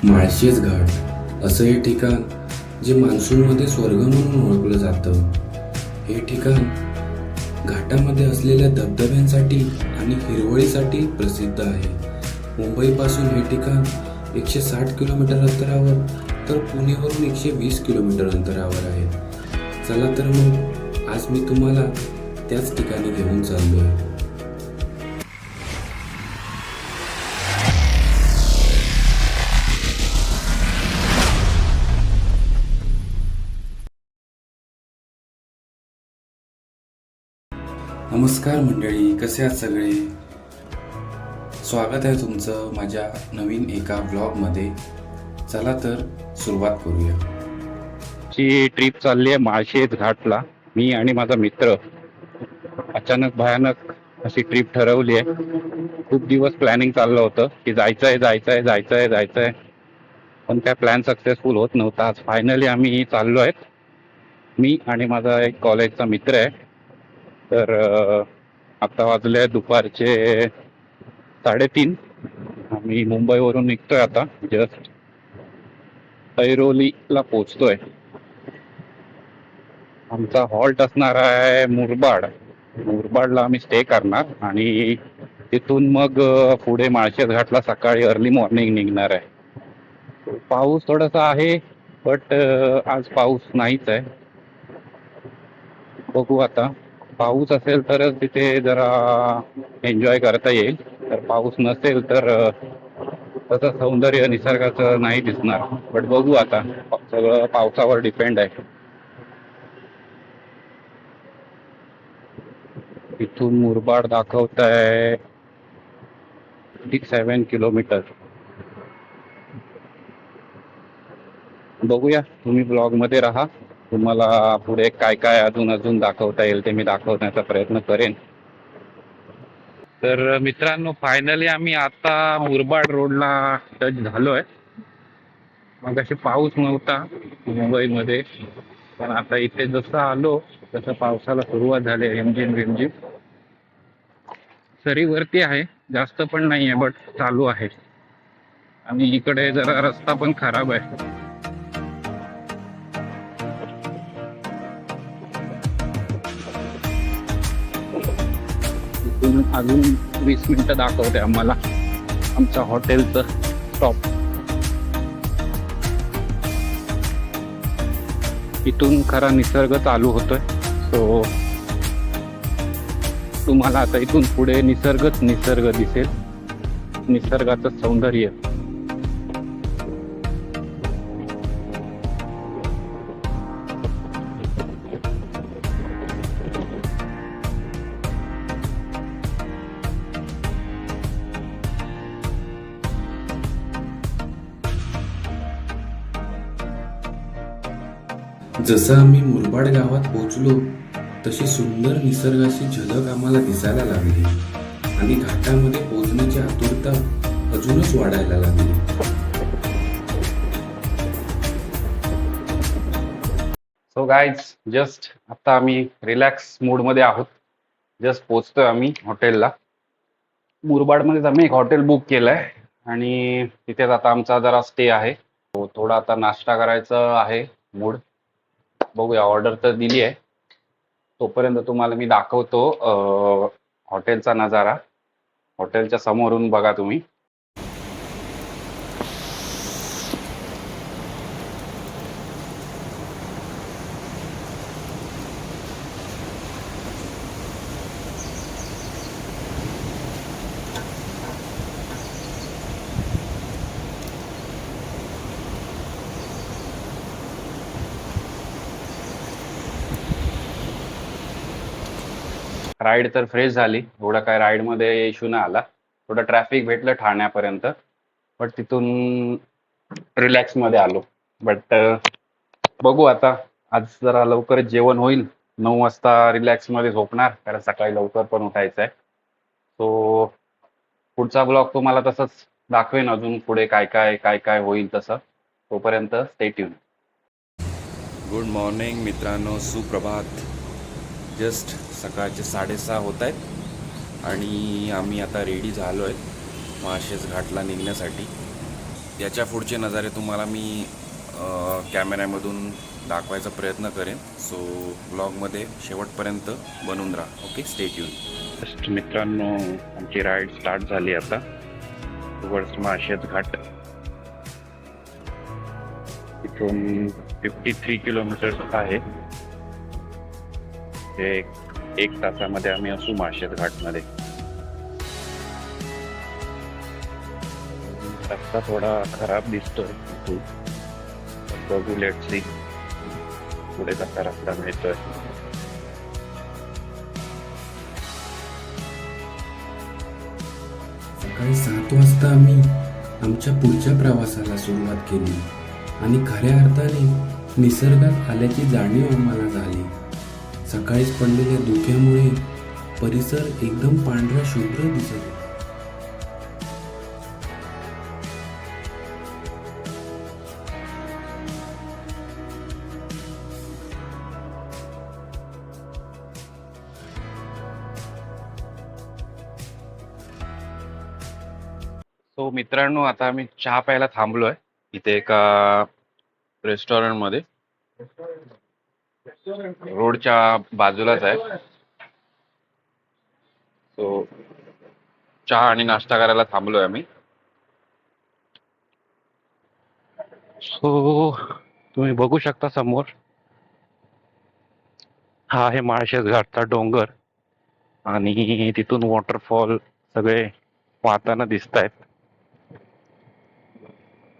माळशेज घाट असं हे ठिकाण जे मान्सूनमध्ये स्वर्ग म्हणून ओळखलं जातं. हे ठिकाण घाटामध्ये असलेल्या धबधब्यांसाठी आणि हिरवळीसाठी प्रसिद्ध आहे. मुंबईपासून हे ठिकाण 160 किलोमीटर अंतरावर तर पुणेवरून 120 किलोमीटर अंतरावर आहे. चला तर मग आज मी तुम्हाला त्याच ठिकाणी घेऊन चाललोय. नमस्कार मंडळी, कसे आहात सगळे? स्वागत आहे तुमचं माझ्या नवीन एका ब्लॉगमध्ये. चला तर सुरुवात करूया. ची ट्रिप चालली आहे माळशेज घाटला. मी आणि माझा मित्र अचानक भयानक अशी ट्रिप ठरवली आहे. खूप दिवस प्लॅनिंग चाललं होतं की जायचंय, पण काय प्लॅन सक्सेसफुल होत नव्हता. आज फायनली आम्ही चाललो आहेत. मी आणि माझा एक कॉलेजचा मित्र आहे. तर आता वाजले दुपारचे 3:30. आम्ही मुंबईवरून निघतोय आता. जस्ट ऐरोलीला पोचतोय. आमचा हॉल्ट असणार आहे मुरबाडला आम्ही स्टे करणार आणि तिथून मग पुढे माळशेज घाटला सकाळी अर्ली मॉर्निंग निघणार आहे. पाऊस थोडासा आहे, बट आज पाऊस नाहीच आहे. बघू आता. पाऊस असेल तरच तिथे जरा एन्जॉय करता येईल. तर पाऊस नसेल तर तसं सौंदर्य निसर्गाचं नाही दिसणार. बट बघू आता, सगळं पावसावर डिपेंड आहे. इथून मुरबाड दाखवत आहे 7 किलोमीटर. बघूया, तुम्ही ब्लॉग मध्ये राहा. तुम्हाला पुढे काय काय अजून दाखवता येईल ते मी दाखवण्याचा प्रयत्न करेन. तर मित्रांनो, फायनली आम्ही आता मुरबाड रोडला टच झालोय. मग अशी पाऊस नव्हता मुंबईमध्ये, पण आता इथे जसं आलो तसं पावसाला सुरुवात झाली. रिमझिम सरी वरती आहे, जास्त पण नाही आहे, बट चालू आहे. आणि इकडे जरा रस्ता पण खराब आहे. इथून अजून 20 मिनिटं दाखवते आम्हाला आमच्या हॉटेलचं स्टॉप. इथून खरा निसर्ग चालू होतोय. सो तुम्हाला आता इथून पुढे निसर्ग दिसेल, निसर्गाचं सौंदर्य. जसं आम्ही मुरबाड गावात पोहोचलो तशी सुंदर निसर्गाची झलक आम्हाला दिसायला लागली आणि घाटामध्ये पोहोचण्याची आतुरता अजूनच वाढायला लागली. सो गाईज, जस्ट आता आम्ही रिलॅक्स मूडमध्ये आहोत. जस्ट पोचतोय आम्ही हॉटेलला. मुरबाडमध्येच आम्ही एक हॉटेल बुक केलंय आणि तिथेच आता आमचा जरा स्टे आहे. थोडा आता नाश्ता करायचा आहे मूड. बघूया, ऑर्डर तर दिली आहे. तोपर्यंत तुम्हाला मी दाखवतो हॉटेलचा नजारा. हॉटेलच्या समोरून बघा तुम्ही. राईड तर फ्रेश झाली. एवढा काय राईडमध्ये इश्यू नाही आला. थोडं ट्रॅफिक भेटलं ठाण्यापर्यंत, बट तिथून रिलॅक्समध्ये आलो. बट बघू आता. आज जरा लवकरच जेवण होईल. 9 वाजता रिलॅक्समध्ये झोपणार, कारण सकाळी लवकर पण उठायचं आहे. सो पुढचा ब्लॉग तुम्हाला तसंच दाखवेन, अजून पुढे काय काय होईल तसं. तोपर्यंत स्टे ट्यून. गुड मॉर्निंग मित्रांनो, सुप्रभात. जस्ट सकाळचे 6:30 होत आहेत आणि आम्ही आता रेडी झालो आहे माळशेज घाटला निघण्यासाठी. याच्या पुढचे नजारे तुम्हाला मी कॅमेऱ्यामधून दाखवायचा प्रयत्न करेन. सो ब्लॉगमध्ये शेवटपर्यंत बनून राहा. Okay, stay tune. जस्ट मित्रांनो, आमची राईड स्टार्ट झाली आता टुवर्ड्स माळशेज घाट. इथून 53 किलोमीटर आहे. हे एक तासामध्ये आम्ही असू माळशेज घाटमध्ये. रस्ता थोडा खराब दिसतोय इथून, बघू, लेट्स सी पुढे कसा रस्ता मिळतोय. सकाळी 7 वाजता आम्ही आमच्या पुढच्या प्रवासाला सुरुवात केली आणि खऱ्या अर्थाने निसर्गात आल्याची जाणीव आम्हाला झाली. सकाळीच पडलेल्या धुक्यामुळे परिसर एकदम पांढरा शुभ्र दिसत होता. सो मित्रांनो, आता आम्ही चहा प्यायला थांबलोय इथे एका रेस्टॉरंटमध्ये. रोडच्या बाजूलाच आहे. सो चहा आणि नाश्ता करायला थांबलोय आम्ही. सो तुम्ही बघू शकता समोर, हा आहे माळशेज घाटचा डोंगर आणि तिथून वॉटरफॉल सगळे वाहताना दिसत आहेत.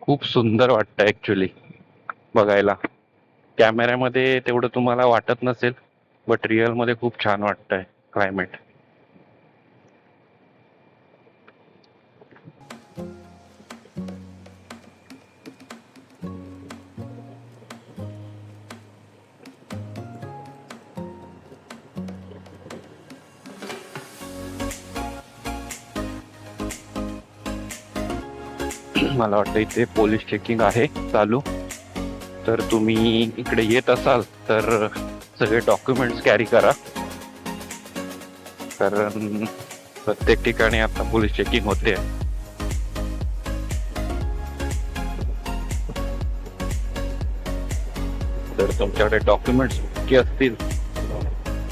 खूप सुंदर वाटतं ऍक्च्युली बघायला. कॅमेऱ्यामध्ये तेवढं तुम्हाला वाटत नसेल, बट रिअल मध्ये खूप छान वाटतंय क्लायमेट. मला वाटतं इथे पोलीस चेकिंग आहे चालू. तर तुम्ही इकडे येत असाल तर सगळे डॉक्युमेंट्स कॅरी करा, कारण प्रत्येक ठिकाणी आता पोलीस चेकिंग होते. तर तुमच्याकडे डॉक्युमेंट्स असतील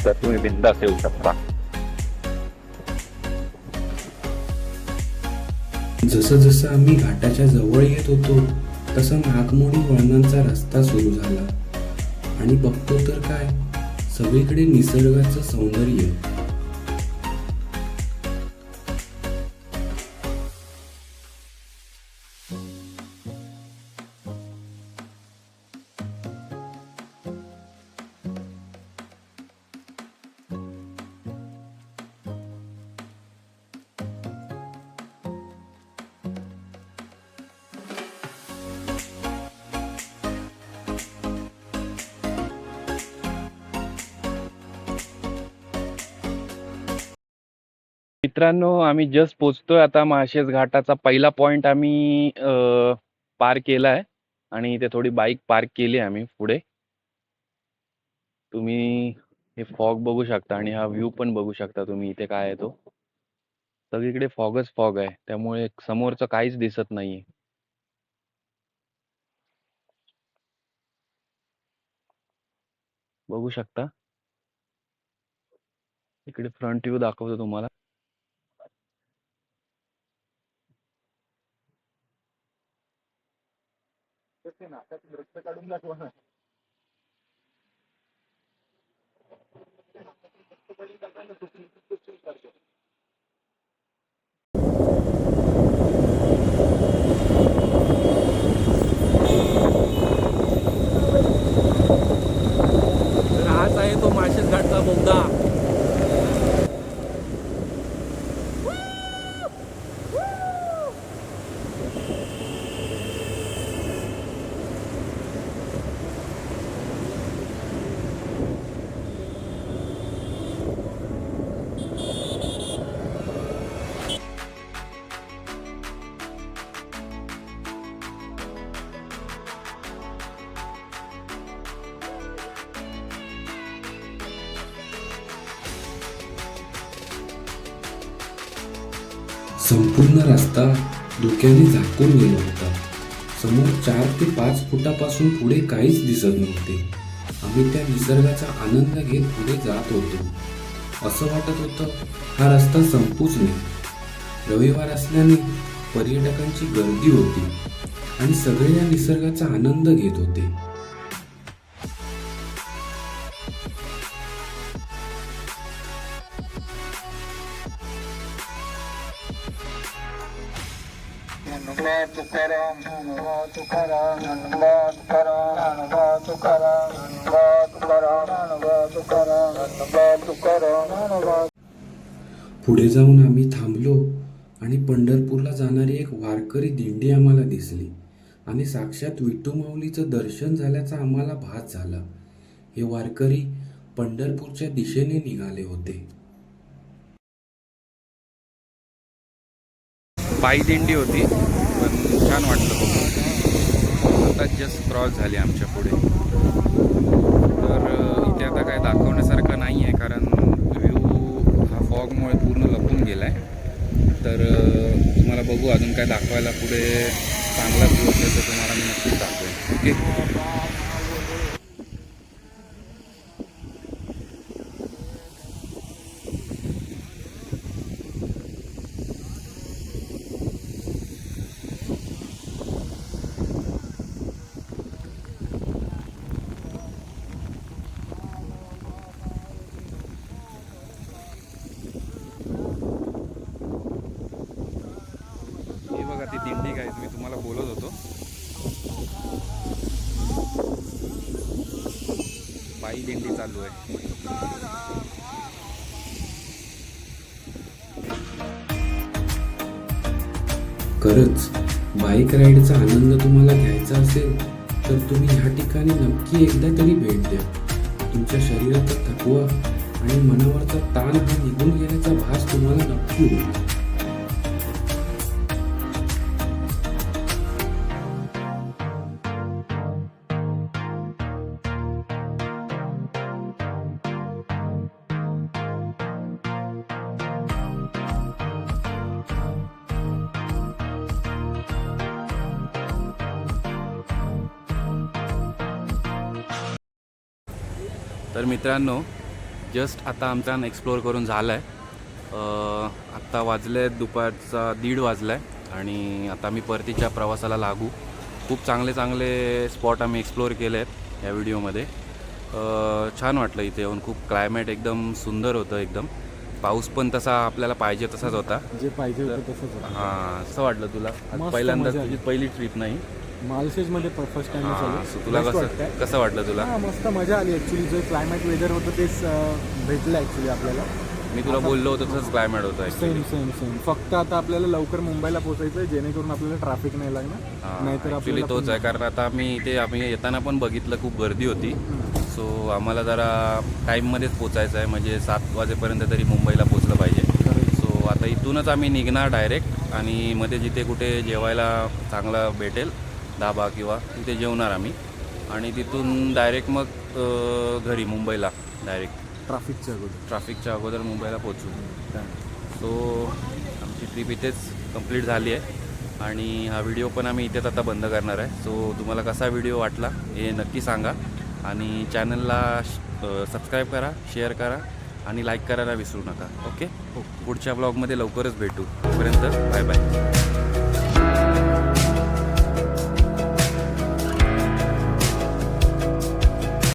तर तुम्ही बिनधास्त येऊ शकता. जसं जसं आम्ही घाटाच्या जवळ येत होतो तसा नागमोडी वळणांचा रस्ता सुरू झाला आणि बघतो तर काय, सगळीकडे निसर्गाचं सौंदर्य. मित्रांनो, आम्ही जस्ट पोचतोय आता माळशेज घाटाचा पहिला पॉइंट आम्ही पार केलाय आणि इथे थोडी बाईक पार्क केली आम्ही पुढे. तुम्ही हे फॉग बघू शकता आणि हा व्ह्यू पण बघू शकता तुम्ही. इथे काय आहे, तो सगळीकडे फॉगच फॉग आहे, त्यामुळे समोरचं काहीच दिसत नाहीये. बघू शकता, इकडे फ्रंट व्ह्यू दाखवतो तुम्हाला. तर हाच आहे तो माळशेज घाटचा बोगदा. संपूर्ण रस्ता धुक्याने झाकून गेला होता. समोर 4 ते 5 फुटापासून पुढे काहीच दिसत नव्हते. आम्ही त्या निसर्गाचा आनंद घेत पुढे जात होतो. असं वाटत होतं हा रस्ता संपूच नये. रविवार असल्याने पर्यटकांची गर्दी होती आणि सगळे या निसर्गाचा आनंद घेत होते. पुढे जाऊन आम्ही थांबलो आणि पंढरपूरला जाणारी एक वारकरी दिंडी आम्हाला दिसली आणि साक्षात विठू माऊलीचं दर्शन झाल्याचा आम्हाला भास झाला. हे वारकरी पंढरपूरच्या दिशेने निघाले होते. पायी दिंडी होती, पण छान वाटलं बघून. आता जस्ट क्रॉस झाली आमच्या पुढे. तर इथे आता काय दाखवण्यासारखं नाही आहे, कारण व्ह्यू हा फॉगमुळे पूर्ण लपून गेला आहे. तर तुम्हाला बघू अजून काय दाखवायला पुढे चांगला व्ह्यू असेल तर तुम्हाला मी नक्कीच दाखवेन. ओके. बघा ती दिंडी काय मी तुम्हाला बोलत होतो. पायी दिंडी चालू आहे. खरंच बाईक राईडचा आनंद तुम्हाला घ्यायचा असेल तर तुम्ही ह्या ठिकाणी नक्की एकदा तरी भेट द्या. तुमच्या शरीराचा थकवा आणि मनावरचा ताण हा निघून गेल्याचा भास तुम्हाला नक्की होईल. तर मित्रांनो, जस्ट आता आमचा एक्सप्लोअर करून झाला आहे. आत्ता वाजले दुपारचा 1:30 वाजला आहे आणि आता आम्ही परतीच्या प्रवासाला लागू. खूप चांगले चांगले स्पॉट आम्ही एक्सप्लोअर केले आहेत या व्हिडिओमध्ये. छान वाटलं इथे येऊन. खूप क्लायमेट एकदम सुंदर होतं. एकदम पाऊस पण तसा आपल्याला पाहिजे तसाच होता. जे पाहिजे होतं तसंच होतं. हां, असं वाटलं तुला? मस्त पहिल्यांदा मजा आली. तुझी पहिली ट्रिप नाही? मालशेजमध्ये फर्स्ट टाइम हां, सो तुला कसं वाटलं तुला? हां, मस्त मजा आली. ॲक्च्युली जो क्लायमेट वेदर होतं तेच भेटलं ॲक्च्युली आपल्याला. मी तुला बोललो होतो तसंच क्लायमेट होतं. Same same same. फक्त आता आपल्याला लवकर मुंबईला पोहोचायचं आहे, जेणेकरून आपल्याला ट्रॅफिक नाही लागणार. नाहीतर ॲक्च्युली तोच आहे, कारण आता आम्ही येताना पण बघितलं खूप गर्दी होती. सो आम्हाला जरा टाईममध्येच पोचायचं आहे, म्हणजे 7 वाजेपर्यंत तरी मुंबईला पोचलं पाहिजे. सो आता इथूनच आम्ही निघणार डायरेक्ट आणि मध्ये जिथे कुठे जेवायला चांगला भेटेल धाबा किंवा तिथे जेवणार आम्ही आणि तिथून डायरेक्ट मग घरी मुंबईला डायरेक्ट ट्रॅफिकच्या अगोदर मुंबईला पोचू. सो आमची ट्रिप इथेच कंप्लीट झाली आहे आणि हा व्हिडिओ पण आम्ही इथेच आता बंद करणार आहे. सो तुम्हाला कसा व्हिडिओ वाटला हे नक्की सांगा आणि चॅनलला सबस्क्राईब करा, शेअर करा आणि लाईक करायला विसरू नका. ओके, पुढच्या ब्लॉगमध्ये लवकरच भेटू. तोपर्यंत बाय बाय.